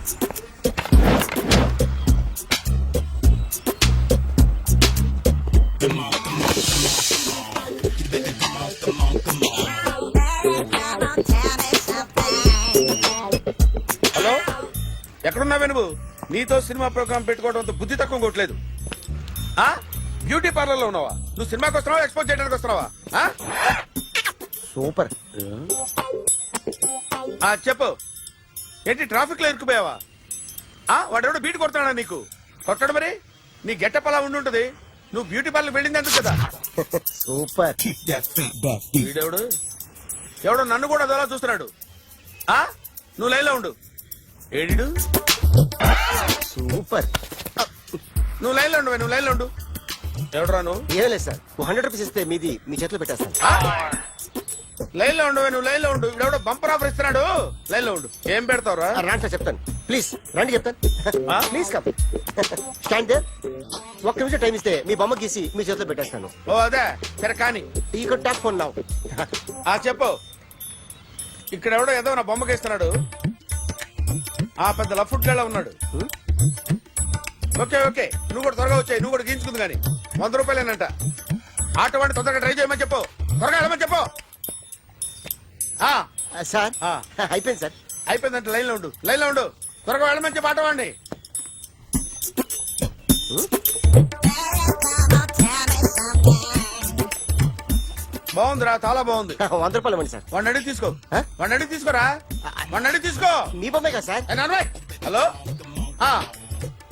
Hello, ఎక్కడున్నావే నువ్వు? నీతో cinema programme పెట్టుకోవడంతో బుద్ధి తక్కువ కొట్టలేదు. బ్యూటీ పార్లర్ లో ఉన్నావా? నువ్వు సినిమాకి వస్తున్నావా, ఎక్స్పోజ్ చేయడానికి వస్తున్నావా? సూపర్. చెప్పు, ఏంటి ట్రాఫిక్ లో ఇరుక్కుపోయావా? వాడెవడో బీట్ కొడుతున్నాడా నీకు? కొట్టడు మరి. నీ గెట్టప్ అలా ఉండుంటది. నువ్వు బ్యూటీ పార్లర్ వెళ్ళింది ఎందుకు కదా? సూపర్. వీడెవడు? ఎవడో నన్ను కూడా అదోలా చూస్తున్నాడు. నువ్వు లైన్లో ఉండు. ఏడు సూపర్. నువ్వు లైన్లో ఉండు, నువ్వు లైన్లో ఉండు. ఎవడరా నువ్వు? ఏం లేదు సార్, 100 రూపీస్ ఇస్తే మీది మీ చేతిలో పెట్టేస్తాను. లైన్లో ఉండు, నువ్వు లైన్లో ఉండు. ఇవిడెవడో బంపర్ ఆఫర్ ఇస్తున్నాడు. లైన్లో ఉండు. ఏం పెడతావురా? రాండి సార్, చెప్తాను. ప్లీజ్ రండి, చెప్తాను. Please come. Stand there. ఒక్క నిమిషం టైం ఇస్తే మీ బొమ్మ గీసి మీ చేతిలో పెట్టేస్తాను. ఓ అదే సరే, కానీ ఈ కుడ్ టాక్ ఫోన్ నౌ. చెప్పు. ఇక్కడ ఎవడో ఏదో నా బొమ్మకి ఇస్తున్నాడు. పెద్ద లఫుట్లా ఉన్నాడు. ఓకే ఓకే, నువ్వు కూడా త్వరగా వచ్చాయి. నువ్వు కూడా గీంచుకుంది కానీ 100 రూపాయలేనంట. ఆటో వాడిని తొందరగా ట్రై చేయమని చెప్పు. త్వరగా వెళ్ళమని చెప్పు. సార్ అయిపోయింది సార్. అయిపోయిందంటే లైన్లో ఉండు, లైన్లో ఉండు. త్వరగా వెళ్ళమని చెప్పు ఆటో వాడిని. బాగుందిరా, చాలా బాగుంది. 100 రూపాయలు ఇవ్వండి సార్. వాడిని అడిగి తీసుకో. వాడిని అడిగి తీసుకోరా. వాడిని అడిగి తీసుకో. మీ బొమ్మే కదా సార్. హలో,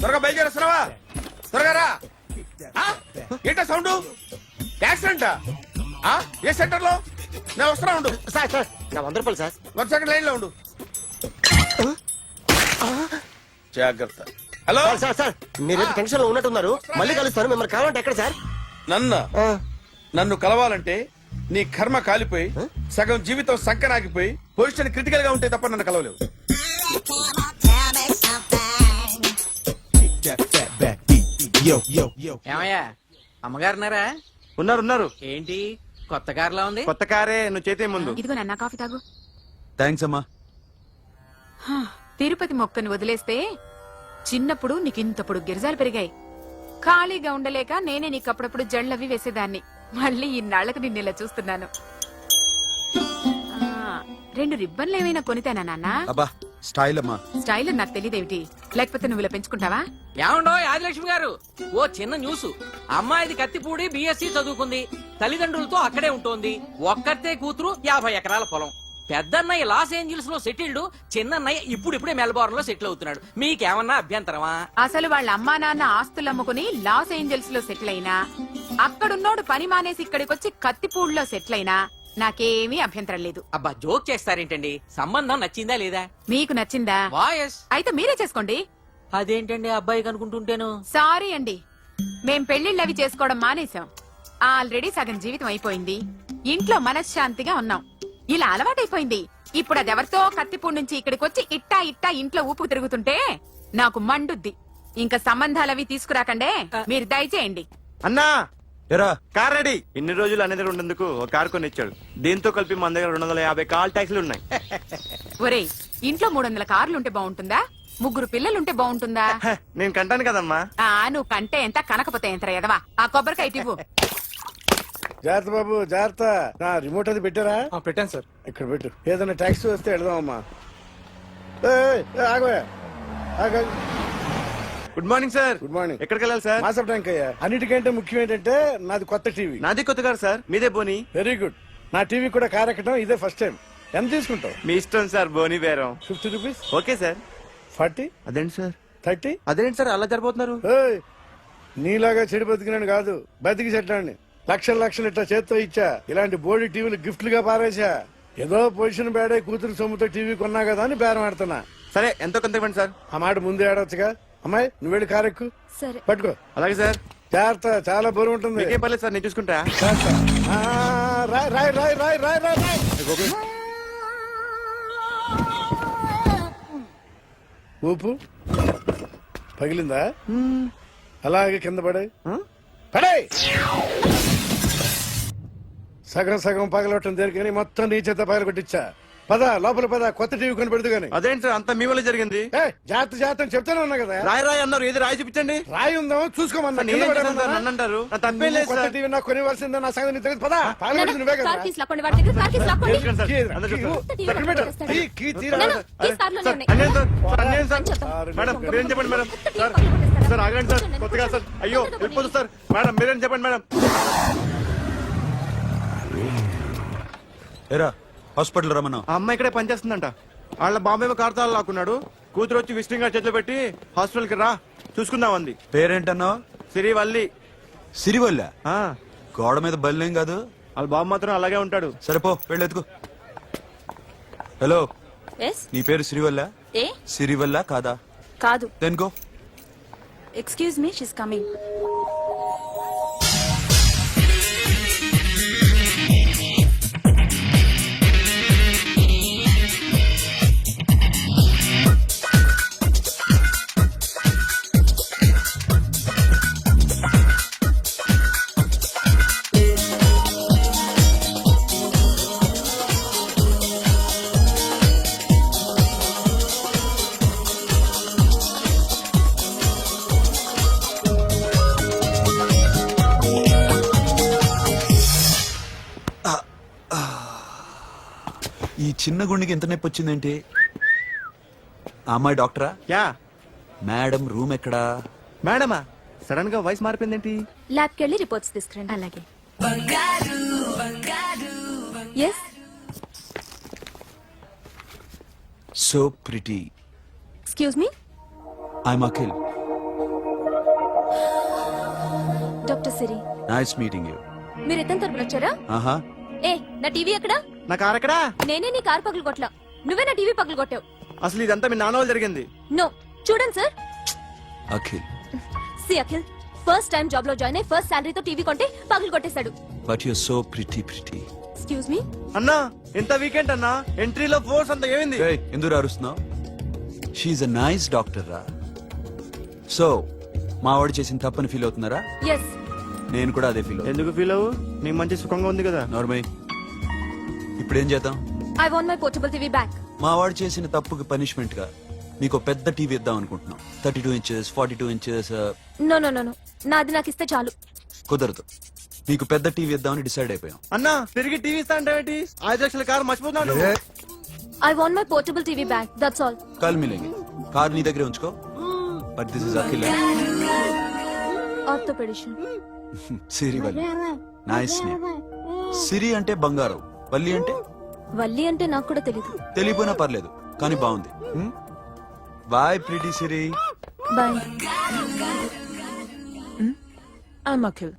త్వరగా బయలుదేరేస్తున్నావా? త్వరగా రా. ఏంటా సౌండ్? యాక్సిడెంటా? ఏ సెంటర్ లో? నేను వస్తున్నా ఉండు. సార్ సార్ నా 100 రూపాయలు సార్. 1 సెకండ్ లైన్ లో ఉండు. జాగ్రత్త. హలో సార్ సార్ సార్ మీరు టెన్షన్ లో ఉన్నట్టున్నారు. మళ్ళీ కలుస్తాను. మిమ్మల్ని కావాలంటే ఎక్కడ సార్? నన్ను కలవాలంటే నీ కర్మ కాలిపోయి సగం జీవితం సంకనాగిపోయి పొజిషన్ క్రిటికల్ గా ఉంటే తప్ప నన్ను కలవలేవు. ఏమయ్యా, అమ్మగారున్నారా? ఉన్నారు. ఏంటి కొత్త కారులా ఉంది? కొత్త కారే, నువ్వు చేతే ముందు. ఇదిగో నాన్న కాఫీ తాగు. థ్యాంక్స్ అమ్మా. తిరుపతి మొక్కను వదిలేస్తే చిన్నప్పుడు నీకింతప్పుడు గిరిజాలు పెరిగాయి. ఖాళీగా ఉండలేక నేనే నీకప్పుడప్పుడు జళ్ళవి వేసేదాన్ని. మళ్ళీ ఇన్నాళ్లకు నిన్ను ఇలా చూస్తున్నాను. 2 రిబ్బన్లు ఏమైనా కొనితేనా నాన్న? అబ్బా స్టైల్ అమ్మా. స్టైల్ నాకు తెలియదేమిటి? లేకపోతే నువ్వు ఇలా పెంచుకుంటావా? ఏమండో ఆదిలక్ష్మి గారు, ఓ చిన్న న్యూస్. అమ్మాయిది కత్తిపూడి బిఎస్సి చదువుకుంది. తల్లిదండ్రులతో అక్కడే ఉంటోంది. ఒక్కతే కూతురు, 50 ఎకరాల పొలం. పెద్దన్నయ్య లాస్ ఏంజల్స్ లో సెటిల్డ్. చిన్నన్నయ్య ఇప్పుడిప్పుడే మెల్బోర్న్ లో సెటిల్ అవుతున్నాడు. మీకేమన్నా అభ్యంతరమా? అసలు వాళ్ళ అమ్మా నాన్న ఆస్తులు అమ్ముకుని లాస్ ఏంజల్స్ లో సెటిల్ అయినా, అక్కడున్నోడు పని మానేసి ఇక్కడికొచ్చి కత్తిపూడిలో సెటిల్ అయినా నాకేమీ అభ్యంతరం లేదు. అబ్బా జోక్ చేస్తారేంటండి? సంబంధం నచ్చిందా లేదా? మీకు నచ్చిందా? వాయస్ అయితే మీరే చేసుకోండి. అదేంటండి అబ్బాయి కనుకుంటుంటేను? సారీ అండి, మేం పెళ్లిళ్ళవి చేసుకోవడం మానేశాం. ఆల్రెడీ సగం జీవితం అయిపోయింది. ఇంట్లో మనశ్శాంతిగా ఉన్నాం. ఇలా అలవాటైపోయింది. ఇప్పుడు అదెవరితో కత్తిపూడి నుంచి ఇక్కడికొచ్చి ఇట్టా ఇంట్లో ఊపుకు తిరుగుతుంటే నాకు మండుద్ది. ఇంకా సంబంధాలవి తీసుకురాకండే, మీరు దయచేయండి. అన్నా ఎరా కార్ రెడీ. ఇన్ని రోజులు అనేది ఉండేందుకు ఒక కార్ కొనిచ్చాడు. దీంతో కలిపి మన దగ్గర 250 కాల్ ట్యాక్సీలు ఉన్నాయి. ఒరేయ్, ఇంట్లో 300 కార్లుంటే బాగుంటుందా? 3 పిల్లలుంటే బాగుంటుందా? నేను కంటాను కదమ్మా. నువ్వు కంటే ఎంత కనకపోతే ఎంత ఎదవా. ఆ కొబ్బరికాయ ఇవ్వు. జాగ్రత్త బాబు, జాగ్రత్త. నా రిమోట్ అది పెట్టారా? పెట్టాను సార్. ఇక్కడ పెట్టు. ఏదైనా ట్యాక్సీ వస్తే వెళదామమ్మా. ఆగోయా. Good morning sir. Good morning. ఎక్కడికి వెళ్ళాలి సార్? మాసప్ ట్యాంక్ అయ్యా. అన్నిటికంటే ముఖ్యం ఏంటంటే నాది కొత్త టీవీ. నాది కొత్త కారు సార్, మీదే బోని. Very good. నా టీవీ కూడా కార్ ఎక్కడం ఇదే ఫస్ట్ టైం. ఎంత తీసుకుంటావు? మీ ఇష్టం సార్, బోని బేరం. 50 రూపీస్. Okay sir. 40. అదేంటి సార్? 30. అదేంటి సార్ అలా జరిపోతున్నారు? నీలాగా చెడు బతికినాను కాదు, బతికి చెట్టాన్ని. లక్షలు ఇట్లా చేత్తో ఇచ్చా. ఇలాంటి బోడి టీవీలు గిఫ్ట్లుగా పారేసా. ఏదో పొజిషన్ బేడే కూతురు సొమ్ముతో టీవీ కొన్నా కదా అని బేరం ఆడుతున్నా. సరే ఎంతో కొంత ఇవ్వండి సార్. ఆ మాట ముందే ఆడొచ్చుగా. అమ్మాయి నువ్వు వెళ్ళి కారు ఎక్కు. సరే పట్టుకో. అలాగే సార్. జాగ్రత్త, చాలా బరువు ఉంటుంది. మీకేం పర్లేదు సార్, నేను చూసుకుంటా. రాయ్. ఊపు పగిలిందా? అలాగే కింద పడే. సగం పగలవటం దేనికని మొత్తం నీ చేత పగల కొట్టించా. పద లోపల పద, కొత్త టీవీ కొని పెడదు గాని. అదేంటి సార్ అంత మీ వల్ల జరిగింది? జాగ్రత్త అని చెప్తానే ఉన్నా కదా. రాయి అన్నారు, ఏది రాయి చూపించండి. రాయి ఉందాం చూసుకోమన్నా. నేనేం చేశాను సార్? నన్ను అంటారు, నా తప్పేం లేదు కొత్త సార్. టీవీ నాకు కొనివ్వాల్సిందే, నా సంగతి నీకు తెలియదు. పద పాలన నువ్వే కదా. కార్ కీస్ లాక్కోండి, వాడి దగ్గర కార్ కీస్ లాక్కోండి. తెలుసు కదా సార్, అందరూ చెప్తారు. ఎక్కడ పెట్టు? కీ తీరా. నాన్న, కీస్ కార్లోనే సార్, ఉన్నాయి. అన్యాయం సార్, సార్, అన్యాయం సార్. సార్, మేడం మీరేం చెప్పండి మేడం. కొత్త సార్ టీవీ కొనిస్తారా? సార్ ఆగండి సార్, కొత్తగా సార్. అయ్యో వెళ్ళిపోతుంది సార్. మేడం మీరేం చెప్పండి మేడం. ఏరా హాస్పిటల్ రమ్మన్నా. ఆ అమ్మాయి ఇక్కడే పనిచేస్తుందంట. వాళ్ళ బాంబే కార్తాలు లాక్కున్నాడు. కూతురు వచ్చి విజిటింగ్ కార్డ్ చేతిలో పెట్టి హాస్పిటల్ కి రా చూసుకుందాం అంది. పేరేంటన్నావు? సిరివల్లి. సిరివల్ల. ఆ, గోడ మీద బల్లేం కాదు. వాళ్ళ బాబు మాత్రం అలాగే ఉంటాడు. సరిపో వెళ్ళెత్తుకో. Hello, Yes? నీ పేరు సిరివల్ల? ఏ సిరివల్ల కాదా? కాదు. Then go. Excuse me, she's coming. ఈ చిన్న గుండెకి ఎంత నొప్పి వచ్చిందేంటి? ఆ అమ్మాయి డాక్టరా? యా మేడం రూమ్ ఎక్కడా? మేడమా, సడన్ గా వాయిస్ మారిపోయిందేంటి? ల్యాబ్కి వెళ్ళి రిపోర్ట్స్ తీసుకురండి. అలాగే. Yes, so pretty. Excuse me, I'm Akhil. Doctor Siri. Nice meeting you. మీరు ఇతని తరపున వచ్చారా? ఆహా, ఏ, నా టీవీ ఎక్కడా? నా కారు ఎక్కడా? నేనే నీ కార్ పగలు కొట్టలా, నువ్వే నా టీవీ పగలు కొట్టావు. అసలు ఇదంతా మీ నాన్న వాళ్ళు జరిగింది. నో, చూడండి sir. Akhil. See Akhil, first time job లో జాయిన్ అయ్యి ఫస్ట్ శాలరీతో టీవీ కొంటే పగలు కొట్టేశాడు. But you so pretty pretty. Excuse me. అన్నా ఎంత వీకెండ్ అన్నా, ఎంట్రీలో ఫోర్స్ అంత ఏమైంది? ఎందుకు అరుస్తున్నావు? షీఈ్ అ నైస్ డాక్టర్ రా. సో మావాడు చేసిన తప్పని ఫీల్ అవుతున్నారా? ఎస్. నేను కూడా అదే ఫీల్ అవుతున్నా. ఎందుకు ఫీల్ అవ్వు, నీకు మంచి సుఖంగా ఉంది కదా. నార్మల్. ఇప్పుడేం చేద్దాం? I want my portable TV back. మావాడు చేసిన తప్పుకి పనిష్మెంట్ గా మీకు పెద్ద టీవీ ఇద్దాం అనుకుంటున్నాం. 32 inches 42 inches. No no no no, నాది నాకు ఇస్తే చాలు. కుదరదు. మీకు పెద్ద టీవీ ఇద్దామని డిసైడ్ అయిపోయాం. అన్నా తిరిగి టీవీ ఇస్తా అంటే 5 లక్షల కారు మర్చిపోతున్నాడు. I want my portable TV back, that's all. Call మిలేంగి. కార్ నీ దగ్గరే ఉంచుకో. But this is Akhil. Orthopedician. Siri Valli. Nice name. Siri అంటే బంగారం, వల్లి అంటే? వల్లి అంటే నాకు కూడా తెలీదు. తెలియపోయినా పర్లేదు, కానీ బాగుంది. Bye pretty Siri. Bye. I'm Akhil.